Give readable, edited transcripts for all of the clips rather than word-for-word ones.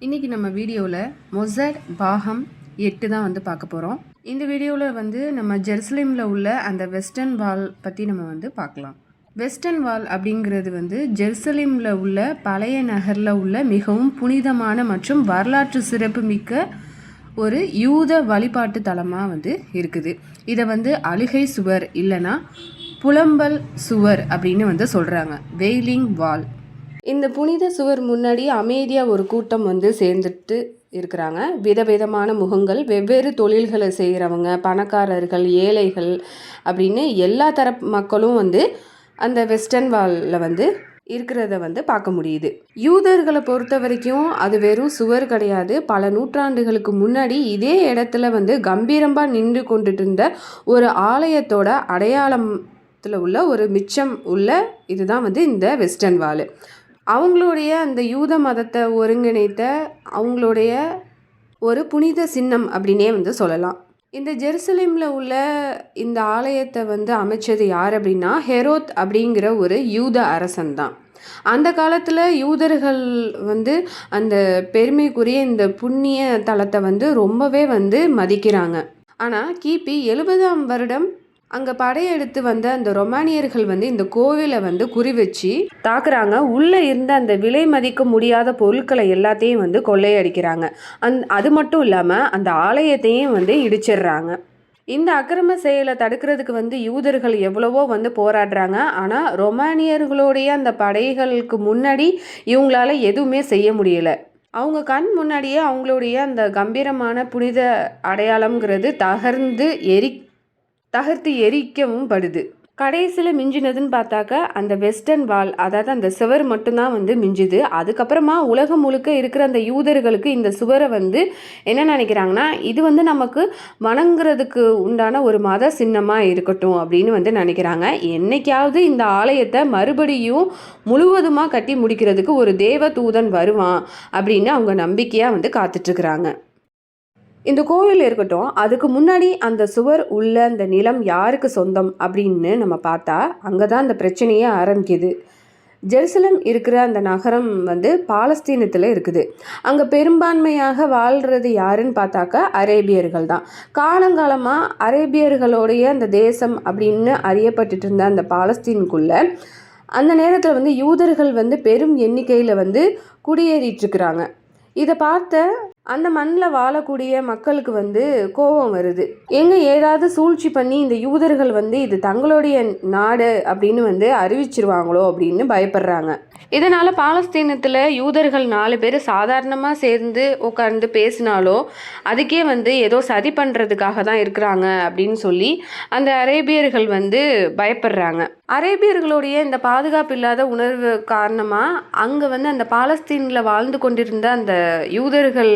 இன்றைக்கி நம்ம வீடியோவில் மொசட் பாகம் 8 தான் வந்து பார்க்க போகிறோம். இந்த வீடியோவில் நம்ம ஜெருசலேமில் உள்ள அந்த வெஸ்டர்ன் வால் பற்றி நம்ம பார்க்கலாம். வெஸ்டர்ன் வால் அப்படிங்கிறது ஜெருசலேமில் உள்ள பழைய நகரில் உள்ள மிகவும் புனிதமான மற்றும் வரலாற்று சிறப்பு மிக்க ஒரு யூத வழிபாட்டு தலமாக இருக்குது. இதை அழுகை சுவர் இல்லைன்னா புலம்பல் சுவர் அப்படின்னு சொல்கிறாங்க, வெயிலிங் வால். இந்த புனித சுவர் முன்னாடி அமைதியாக ஒரு கூட்டம் சேர்ந்துட்டு இருக்கிறாங்க. விதவிதமான முகங்கள், வெவ்வேறு தொழில்களை செய்கிறவங்க, பணக்காரர்கள், ஏழைகள் அப்படின்னு எல்லா தரப்பு மக்களும் அந்த வெஸ்டர்ன் வாலில் இருக்கிறத பார்க்க முடியுது. யூதர்களை பொறுத்த வரைக்கும் அது வெறும் சுவர் கிடையாது. பல நூற்றாண்டுகளுக்கு முன்னாடி இதே இடத்துல கம்பீரமாக நின்று கொண்டுட்டு இருந்த ஒரு ஆலயத்தோட அடையாளத்தில் உள்ள ஒரு மிச்சம் உள்ள இதுதான் இந்த வெஸ்டர்ன் வால். அவங்களுடைய அந்த யூத மதத்தை ஒருங்கிணைத்த அவங்களுடைய ஒரு புனித சின்னம் அப்படின்னே சொல்லலாம். இந்த ஜெருசலேமில் உள்ள இந்த ஆலயத்தை அமைச்சது யார் அப்படின்னா ஹெரோத் அப்படிங்கிற ஒரு யூத அரசன் தான். அந்த காலத்தில் யூதர்கள் அந்த பெருமைக்குரிய இந்த புண்ணிய தலத்தை ரொம்பவே மதிக்கிறாங்க. ஆனால் கிபி 70ஆம் வருடம் அங்கே படையெடுத்து வந்த அந்த ரொமானியர்கள் இந்த கோவிலை குறி வச்சு தாக்குறாங்க. உள்ளே இருந்த அந்த விலை மதிக்க முடியாத பொருட்களை எல்லாத்தையும் கொள்ளையடிக்கிறாங்க. அது மட்டும் இல்லாமல் அந்த ஆலயத்தையும் இடிச்சிடுறாங்க. இந்த அக்கிரம செயலை தடுக்கிறதுக்கு யூதர்கள் எவ்வளவோ போராடுறாங்க. ஆனால் ரொமானியர்களுடைய அந்த படைகளுக்கு முன்னாடி இவங்களால எதுவுமே செய்ய முடியலை. அவங்க கண் முன்னாடியே அவங்களுடைய அந்த கம்பீரமான புனித அடையாளம்ங்கிறது தகர்த்து எரிக்கவும் படுது. கடைசியில் மிஞ்சினதுன்னு பார்த்தாக்க அந்த வெஸ்டர்ன் வால், அதாவது அந்த சுவர் மட்டும்தான் மிஞ்சுது. அதுக்கப்புறமா உலகம் முழுக்க இருக்கிற அந்த யூதர்களுக்கு இந்த சுவரை என்ன நினைக்கிறாங்கன்னா, இது நமக்கு வணங்குறதுக்கு உண்டான ஒரு மத சின்னமாக இருக்கட்டும் அப்படின்னு நினைக்கிறாங்க. என்னைக்காவது இந்த ஆலயத்தை மறுபடியும் முழுவதுமாக கட்டி முடிக்கிறதுக்கு ஒரு தேவ தூதன் வருவான் அப்படின்னு அவங்க நம்பிக்கையாக காத்துட்ருக்குறாங்க. இந்த கோவில் இருக்கட்டும், அதுக்கு முன்னாடி அந்த சுவர் உள்ள அந்த நிலம் யாருக்கு சொந்தம் அப்படின்னு நம்ம பார்த்தா அங்கே தான் அந்த பிரச்சனையே ஆரம்பிக்குது. ஜெருசலம் இருக்கிற அந்த நகரம் பாலஸ்தீனத்தில் இருக்குது. அங்கே பெரும்பான்மையாக வாழ்கிறது யாருன்னு பார்த்தாக்க அரேபியர்கள் தான். காலங்காலமாக அரேபியர்களுடைய அந்த தேசம் அப்படின்னு அறியப்பட்டுட்டு இருந்த அந்த பாலஸ்தீனுக்குள்ள அந்த நேரத்தில் யூதர்கள் பெரும் எண்ணிக்கையில் குடியேறிட்டுருக்குறாங்க. இதை பார்த்த அந்த மண்ணில் வாழக்கூடிய மக்களுக்கு கோபம் வருது. ஏதாவது சூழ்ச்சி பண்ணி இந்த யூதர்கள் இது தங்களுடைய நாடு அப்படின்னு அறிவிச்சிருவாங்களோ அப்படின்னு பயப்படுறாங்க. இதனால் பாலஸ்தீனத்தில் யூதர்கள் 4 பேர் சாதாரணமாக சேர்ந்து உட்கார்ந்து பேசினாலோ அதுக்கே ஏதோ சதி பண்ணுறதுக்காக தான் இருக்கிறாங்க அப்படின்னு சொல்லி அந்த அரேபியர்கள் பயப்படுறாங்க. அரேபியர்களுடைய இந்த பாதுகாப்பு இல்லாத உணர்வு காரணமாக அங்கே அந்த பாலஸ்தீனில் வாழ்ந்து கொண்டிருந்த அந்த யூதர்கள்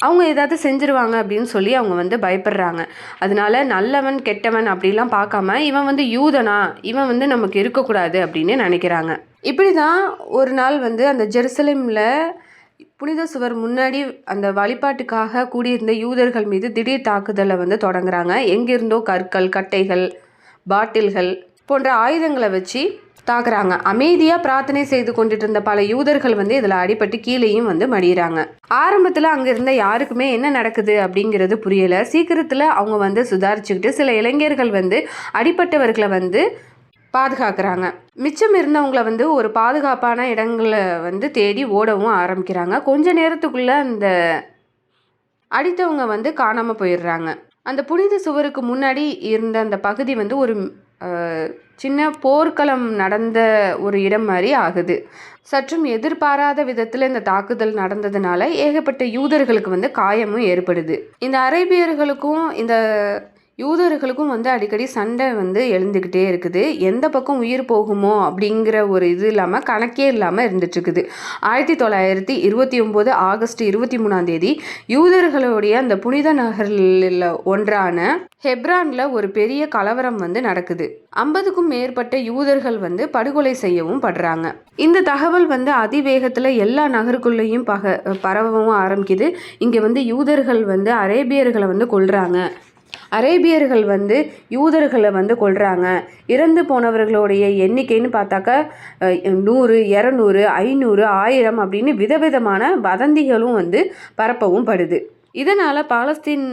அவங்க ஏதாவது செஞ்சிருவாங்க அப்படின்னு சொல்லி அவங்க பயப்படுறாங்க. அதனால நல்லவன் கெட்டவன் அப்படிலாம் பார்க்காம இவன் யூதனா, இவன் நமக்கு இருக்கக்கூடாது அப்படின்னு நினைக்கிறாங்க. இப்படி தான் ஒரு நாள் அந்த ஜெருசலேமில் புனித சுவர் முன்னாடி அந்த வழிபாட்டுக்காக கூடியிருந்த யூதர்கள் மீது திடீர் தாக்குதலை தொடங்குறாங்க. எங்கிருந்தோ கற்கள், கட்டைகள், பாட்டில்கள் போன்ற ஆயுதங்களை வச்சு தாக்குறாங்க. அமைதியாக பிரார்த்தனை செய்து கொண்டுட்டு இருந்த பல யூதர்கள் இதில் அடிபட்டு கீழேயும் மடிகிறாங்க. ஆரம்பத்தில் அங்கே இருந்த யாருக்குமே என்ன நடக்குது அப்படிங்கிறது புரியலை. சீக்கிரத்தில் அவங்க சுதாரிச்சுக்கிட்டு சில இளைஞர்கள் அடிபட்டவர்களை பாதுகாக்கிறாங்க. மிச்சம் இருந்தவங்களை ஒரு பாதுகாப்பான இடங்களை தேடி ஓடவும் ஆரம்பிக்கிறாங்க. கொஞ்ச நேரத்துக்குள்ளே அந்த அடித்தவங்க காணாமல் போயிடுறாங்க. அந்த புனித சுவருக்கு முன்னாடி இருந்த அந்த பகுதி ஒரு சின்ன போர்க்களம் நடந்த ஒரு இடம் மாதிரி ஆகுது. சற்றும் எதிர்பாராத விதத்தில் இந்த தாக்குதல் நடந்ததுனால ஏகப்பட்ட யூதர்களுக்கு காயமும் ஏற்படுது. இந்த அரேபியர்களுக்கும் இந்த யூதர்களுக்கும் அடிக்கடி சண்டை எழுந்துக்கிட்டே இருக்குது. எந்த பக்கம் உயிர் போகுமோ அப்படிங்கிற ஒரு இது இல்லாமல் கணக்கே இல்லாமல் இருந்துட்டுருக்குது. 1929 ஆகஸ்ட் 23 யூதர்களுடைய அந்த புனித நகரில் ஒன்றான ஹெப்ரானில் ஒரு பெரிய கலவரம் நடக்குது. 50க்கும் மேற்பட்ட யூதர்கள் படுகொலை செய்யவும் படுறாங்க. இந்த தகவல் அதிவேகத்தில் எல்லா நகருக்குள்ளேயும் பரவவும் ஆரம்பிக்குது. இங்கே யூதர்கள் அரேபியர்களை கொல்றாங்க அரேபியர்கள் வந்து யூதர்களை வந்து கொல்றாங்க. இறந்து போனவர்களுடைய எண்ணிக்கைன்னு பார்த்தாக்கா 100, 200, 500, 1000 அப்படின்னு விதவிதமான வதந்திகளும் வந்து பரப்பவும் படுது. இதனால் பாலஸ்தீன்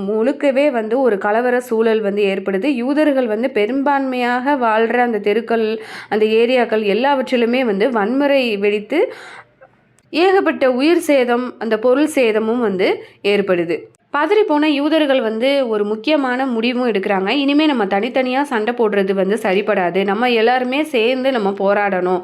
முழுக்கவே வந்து ஒரு கலவர சூழல் வந்து ஏற்படுது. யூதர்கள் வந்து பெரும்பான்மையாக வாழ்கிற அந்த தெருக்கள், அந்த ஏரியாக்கள் எல்லாவற்றிலுமே வந்து வன்முறை வெடித்து ஏகப்பட்ட உயிர் சேதம், அந்த பொருள் சேதமும் வந்து ஏற்படுது. பதறி போன யூதர்கள் வந்து ஒரு முக்கியமான முடிவும் எடுக்கிறாங்க. இனிமேல் நம்ம தனித்தனியாக சண்டை போடுறது வந்து சரிப்படாது, நம்ம எல்லாருமே சேர்ந்து நம்ம போராடணும்,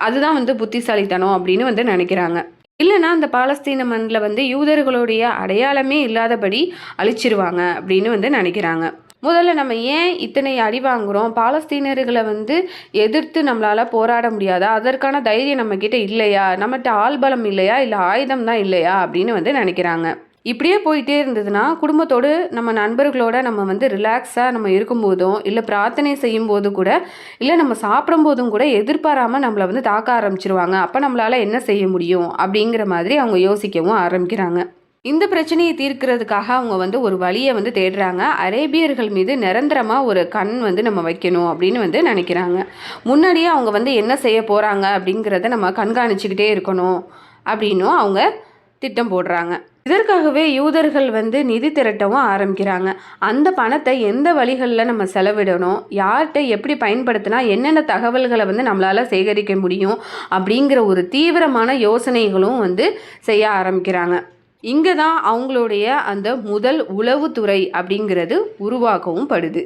அதுதான் வந்து புத்திசாலித்தனம் அப்படின்னு வந்து நினைக்கிறாங்க. இல்லைன்னா அந்த பாலஸ்தீன மண்ணில் வந்து யூதர்களுடைய அடையாளமே இல்லாதபடி அழிச்சிருவாங்க அப்படின்னு வந்து நினைக்கிறாங்க. முதல்ல நம்ம ஏன் இத்தனை அடி வாங்குகிறோம், பாலஸ்தீனர்களை வந்து எதிர்த்து நம்மளால் போராட முடியாதா, அதற்கான தைரியம் நம்மக்கிட்ட இல்லையா, நம்மகிட்ட ஆள்பலம் இல்லையா, இல்லை ஆயுதம் தான் இல்லையா அப்படின்னு வந்து நினைக்கிறாங்க. இப்படியே போயிட்டே இருந்ததுன்னா குடும்பத்தோடு நம்ம நண்பர்களோட நம்ம வந்து ரிலாக்ஸாக நம்ம இருக்கும்போதும், இல்லை பிரார்த்தனை செய்யும் போது கூட, இல்லை நம்ம சாப்பிடும் போதும் கூட எதிர்பாராமல் நம்மளை வந்து தாக்க ஆரம்பிச்சிருவாங்க. அப்போ நம்மளால் என்ன செய்ய முடியும் அப்படிங்கிற மாதிரி அவங்க யோசிக்கவும் ஆரம்பிக்கிறாங்க. இந்த பிரச்சனையை தீர்க்கிறதுக்காக அவங்க வந்து ஒரு வழியை வந்து தேடுறாங்க. அரேபியர்கள் மீது நிரந்தரமாக ஒரு கண் வந்து நம்ம வைக்கணும் அப்படின்னு வந்து நினைக்கிறாங்க. முன்னாடியே அவங்க வந்து என்ன செய்ய போகிறாங்க அப்படிங்கிறத நம்ம கண்காணிச்சுக்கிட்டே இருக்கணும் அப்படின்னும் அவங்க திட்டம் போடுறாங்க. இதற்காகவே யூதர்கள் வந்து நிதி திரட்டவும் ஆரம்பிக்கிறாங்க. அந்த பணத்தை எந்த வழிகளில் நம்ம செலவிடணும், யார்கிட்ட எப்படி பயன்படுத்தினா என்னென்ன தகவல்களை வந்து நம்மளால் சேகரிக்க முடியும் அப்படிங்கிற ஒரு தீவிரமான யோசனைகளும் வந்து செய்ய ஆரம்பிக்கிறாங்க. இங்கே தான் அவங்களுடைய அந்த முதல் உளவுத்துறை அப்படிங்கிறது உருவாக்கவும் படுது.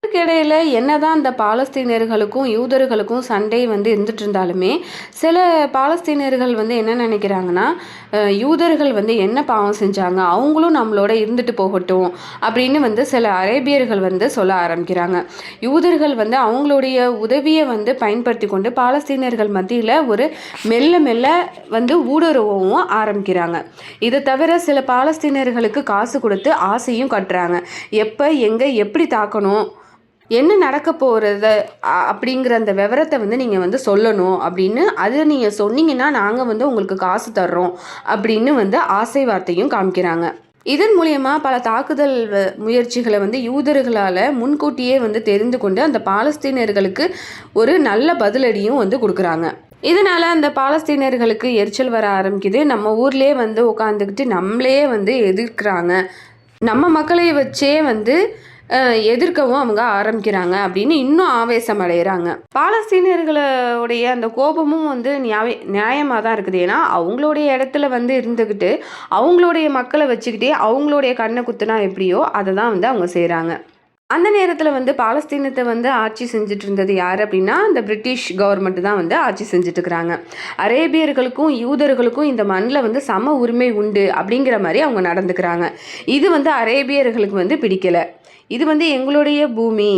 இதற்கிடையில் என்னதான் இந்த பாலஸ்தீனர்களுக்கும் யூதர்களுக்கும் சண்டை வந்து இருந்துட்டு இருந்தாலுமே, சில பாலஸ்தீனர்கள் வந்து என்ன நினைக்கிறாங்கன்னா, யூதர்கள் வந்து என்ன பாவம் செஞ்சாங்க, அவங்களும் நம்மளோட இருந்துட்டு போகட்டும் அப்படின்னு வந்து சில அரேபியர்கள் வந்து சொல்ல ஆரம்பிக்கிறாங்க. யூதர்கள் வந்து அவங்களுடைய உதவியை வந்து பயன்படுத்தி கொண்டு பாலஸ்தீனர்கள் மத்தியில் ஒரு மெல்ல மெல்ல வந்து ஊடுருவவும் ஆரம்பிக்கிறாங்க. இதை தவிர சில பாலஸ்தீனர்களுக்கு காசு கொடுத்து ஆசையும் கட்டுறாங்க. எப்போ எங்கே எப்படி தாக்கணும், என்ன நடக்க போகிறது அப்படிங்கிற அந்த விவரத்தை வந்து நீங்கள் வந்து சொல்லணும் அப்படின்னு, அதை நீங்கள் சொன்னீங்கன்னா நாங்கள் வந்து உங்களுக்கு காசு தர்றோம் அப்படின்னு வந்து ஆசை வார்த்தையும் காமிக்கிறாங்க. இதன் மூலயமா பல தாக்குதல் முயற்சிகளை வந்து யூதர்களால் முன்கூட்டியே வந்து தெரிந்து கொண்டு அந்த பாலஸ்தீனர்களுக்கு ஒரு நல்ல பதிலடியும் வந்து கொடுக்குறாங்க. இதனால் அந்த பாலஸ்தீனர்களுக்கு எரிச்சல் வர ஆரம்பிக்குது. நம்ம ஊர்லேயே வந்து உட்காந்துக்கிட்டு நம்மளே வந்து எதிர்க்கிறாங்க, நம்ம மக்களை வச்சே வந்து எதிர்க்கவும் அவங்க ஆரம்பிக்கிறாங்க அப்படின்னு இன்னும் ஆவேசம் அடைகிறாங்க. பாலஸ்தீனர்களுடைய அந்த கோபமும் வந்து நியாயமாக தான் இருக்குது. ஏன்னா அவங்களுடைய இடத்துல வந்து இருந்துக்கிட்டு அவங்களுடைய மக்களை வச்சுக்கிட்டே அவங்களுடைய கண்ணை குத்துனா எப்படியோ அதை தான் வந்து அவங்க செய்கிறாங்க. அந்த நேரத்தில் வந்து பாலஸ்தீனத்தை வந்து ஆட்சி செஞ்சுட்டு இருந்தது யார் அப்படின்னா, இந்த பிரிட்டிஷ் கவர்மெண்ட் தான் வந்து ஆட்சி செஞ்சுட்டு இருக்கிறாங்க. அரேபியர்களுக்கும் யூதர்களுக்கும் இந்த மண்ணில் வந்து சம உரிமை உண்டு அப்படிங்கிற மாதிரி அவங்க நடந்துக்கிறாங்க. இது வந்து அரேபியர்களுக்கு வந்து பிடிக்கலை. இது வந்து எங்களுடைய பூமி,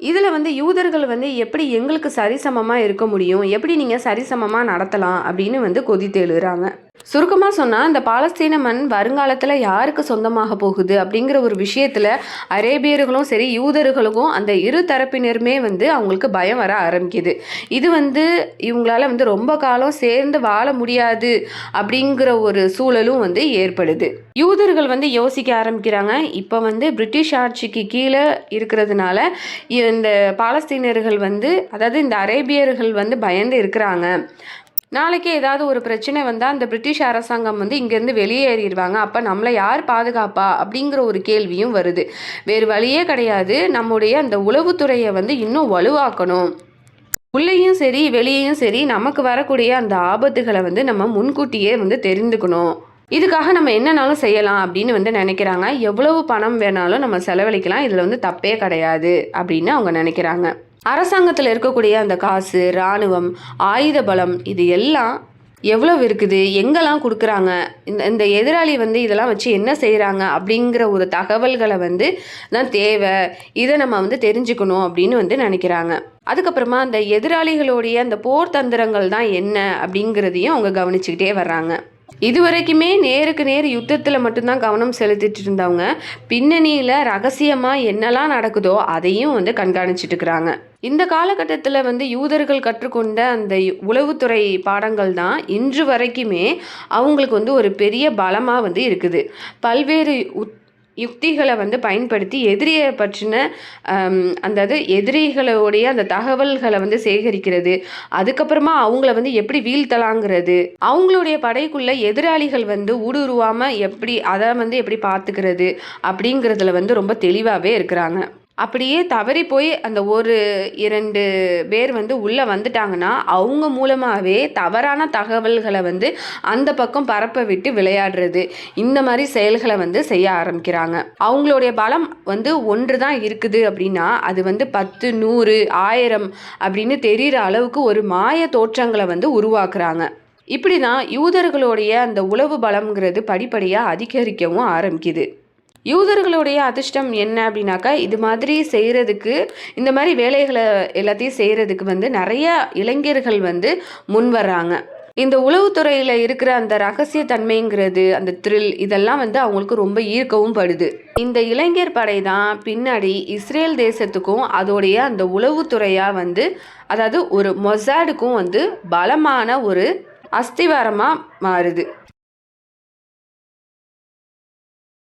இதில் வந்து யூதர்கள் வந்து எப்படி எங்களுக்கு சரிசமமாக இருக்க முடியும், எப்படி நீங்கள் சரிசமமாக நடத்தலாம் அப்படின்னு வந்து கொதித்தெழுகிறாங்க. சுருக்கமாக சொன்னால் இந்த பாலஸ்தீன மண் வருங்காலத்தில் யாருக்கு சொந்தமாக போகுது அப்படிங்கிற ஒரு விஷயத்தில் அரேபியர்களும் சரி யூதர்களுக்கும் அந்த இரு தரப்பினருமே வந்து அவங்களுக்கு பயம் வர ஆரம்பிக்குது. இது வந்து இவங்களால வந்து ரொம்ப காலம் சேர்ந்து வாழ முடியாது அப்படிங்கிற ஒரு சூழலும் வந்து ஏற்படுது. யூதர்கள் வந்து யோசிக்க ஆரம்பிக்கிறாங்க, இப்போ வந்து பிரிட்டிஷ் ஆட்சிக்கு கீழே இருக்கிறதுனால இந்த பாலஸ்தீனர்கள் வந்து, அதாவது இந்த அரேபியர்கள் வந்து பயந்து இருக்கிறாங்க. நாளைக்கு ஏதாவது ஒரு பிரச்சனை வந்தால் அந்த பிரிட்டிஷ் அரசாங்கம் வந்து இங்கேருந்து வெளியேறிடுவாங்க, அப்போ நம்மளை யார் பாதுகாப்பா அப்படிங்கிற ஒரு கேள்வியும் வருது. வேறு வழியே கிடையாது, நம்முடைய அந்த உளவுத்துறையை வந்து இன்னும் வலுவாக்கணும். உள்ளேயும் சரி வெளியேயும் சரி நமக்கு வரக்கூடிய அந்த ஆபத்துகளை வந்து நம்ம முன்கூட்டியே வந்து தெரிந்துக்கணும். இதுக்காக நம்ம என்னன்னாலும் செய்யலாம் அப்படின்னு வந்து நினைக்கிறாங்க. எவ்வளவு பணம் வேணாலும் நம்ம செலவழிக்கலாம், இதில் வந்து தப்பே கிடையாது அப்படின்னு அவங்க நினைக்கிறாங்க. அரசாங்கத்தில் இருக்கக்கூடிய அந்த காசு, இராணுவம், ஆயுத பலம், இது எல்லாம் எவ்வளவு இருக்குது, எங்கெல்லாம் கொடுக்குறாங்க, இந்த எதிராளி வந்து இதெல்லாம் வச்சு என்ன செய்கிறாங்க அப்படிங்கிற ஒரு தகவல்களை வந்து தான் தேவை, இதை நம்ம வந்து தெரிஞ்சுக்கணும் அப்படின்னு வந்து நினைக்கிறாங்க. அதுக்கப்புறமா அந்த எதிராளிகளுடைய அந்த போர் தந்திரங்கள் தான் என்ன அப்படிங்கிறதையும் அவங்க கவனிச்சுக்கிட்டே வர்றாங்க. இதுவரைக்குமே நேருக்கு நேர் யுத்தத்தில் மட்டும்தான் கவனம் செலுத்திட்டு இருந்தவங்க பின்னணியில் ரகசியமாக என்னெல்லாம் நடக்குதோ அதையும் வந்து கண்காணிச்சுட்டு இருக்கிறாங்க. இந்த காலகட்டத்தில் வந்து யூதர்கள் கற்றுக்கொண்ட அந்த உளவுத்துறை பாடங்கள் தான் இன்று வரைக்குமே அவங்களுக்கு வந்து ஒரு பெரிய பலமாக வந்து இருக்குது. பல்வேறு யுக்திகளை வந்து பயன்படுத்தி எதிரியை பற்றின அதாவது எதிரிகளுடைய அந்த தகவல்களை வந்து சேகரிக்கிறது, அதுக்கப்புறமா அவங்கள வந்து எப்படி வீழ்த்தலாங்கிறது, அவங்களுடைய படைக்குள்ள எதிராளிகள் வந்து ஊடுருவாமல் எப்படி அதை வந்து எப்படி பார்த்துக்கிறது அப்படிங்கிறதுல வந்து ரொம்ப தெளிவாகவே இருக்கிறாங்க. அப்படியே தவறி போய் அந்த ஒரு 2 பேர் வந்து உள்ளே வந்துட்டாங்கன்னா அவங்க மூலமாகவே தவறான தகவல்களை வந்து அந்த பக்கம் பரப்ப விட்டு விளையாடுறது, இந்த மாதிரி செயல்களை வந்து செய்ய ஆரம்பிக்கிறாங்க. அவங்களுடைய பலம் வந்து ஒன்று தான் இருக்குது அப்படின்னா அது வந்து 10, 100, 1000 அப்படின்னு தெரிகிற அளவுக்கு ஒரு மாய தோற்றங்களை வந்து உருவாக்குறாங்க. இப்படி தான் யூதர்களுடைய அந்த உளவு பலம்ங்கிறது படிப்படியாக அதிகரிக்கவும் ஆரம்பிக்குது. யூதர்களுடைய அதிர்ஷ்டம் என்ன அப்படின்னாக்கா, இது மாதிரி செய்கிறதுக்கு, இந்த மாதிரி வேலைகளை எல்லாத்தையும் செய்கிறதுக்கு வந்து நிறைய இளைஞர்கள் வந்து முன் வர்றாங்க. இந்த உளவுத்துறையில் இருக்கிற அந்த ரகசிய தன்மைங்கிறது, அந்த த்ரில், இதெல்லாம் வந்து அவங்களுக்கு ரொம்ப ஈர்க்கவும் படுது. இந்த இளைஞர் படை தான் பின்னாடி இஸ்ரேல் தேசத்துக்கும் அதோடைய அந்த உளவுத்துறையாக வந்து, அதாவது ஒரு மொசாடுக்கும் வந்து பலமான ஒரு அஸ்திவாரமாக மாறுது.